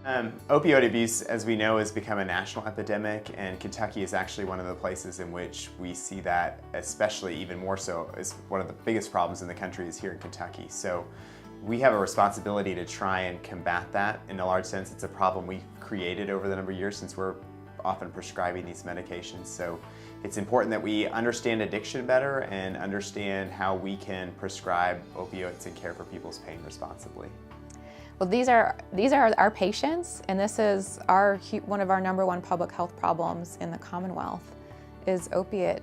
Opioid abuse, as we know, has become a national epidemic, and Kentucky is actually one of the places in which we see that, especially even more so, as one of the biggest problems in the country is here in Kentucky. So we have a responsibility to try and combat that. In a large sense, it's a problem we created over the number of years since we're often prescribing these medications. So it's important that we understand addiction better and understand how we can prescribe opioids and care for people's pain responsibly. Well, these are our patients, and this is one of our #1 public health problems in the Commonwealth is opiate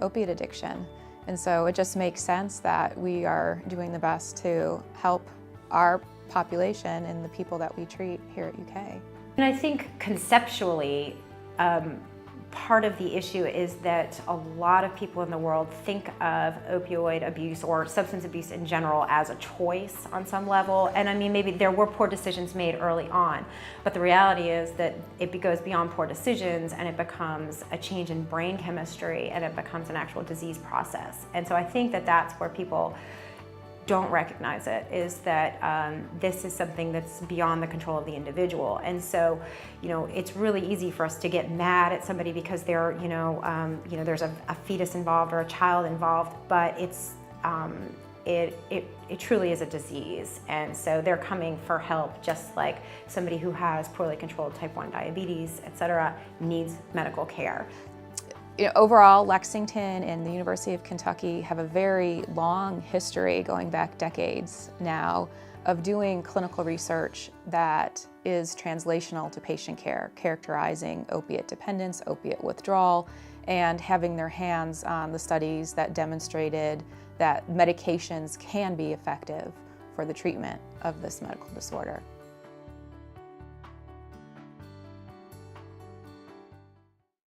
addiction. And so it just makes sense that we are doing the best to help our population and the people that we treat here at UK. And I think conceptually, part of the issue is that a lot of people in the world think of opioid abuse or substance abuse in general as a choice on some level. And I mean, maybe there were poor decisions made early on, but the reality is that it goes beyond poor decisions and it becomes a change in brain chemistry and it becomes an actual disease process. And so I think that that's where people don't recognize it, is that this is something that's beyond the control of the individual. And so, it's really easy for us to get mad at somebody because they're, there's a fetus involved or a child involved, but it truly is a disease. And so they're coming for help, just like somebody who has poorly controlled type 1 diabetes, etc., needs medical care. Overall, Lexington and the University of Kentucky have a very long history, going back decades now, of doing clinical research that is translational to patient care, characterizing opiate dependence, opiate withdrawal, and having their hands on the studies that demonstrated that medications can be effective for the treatment of this medical disorder.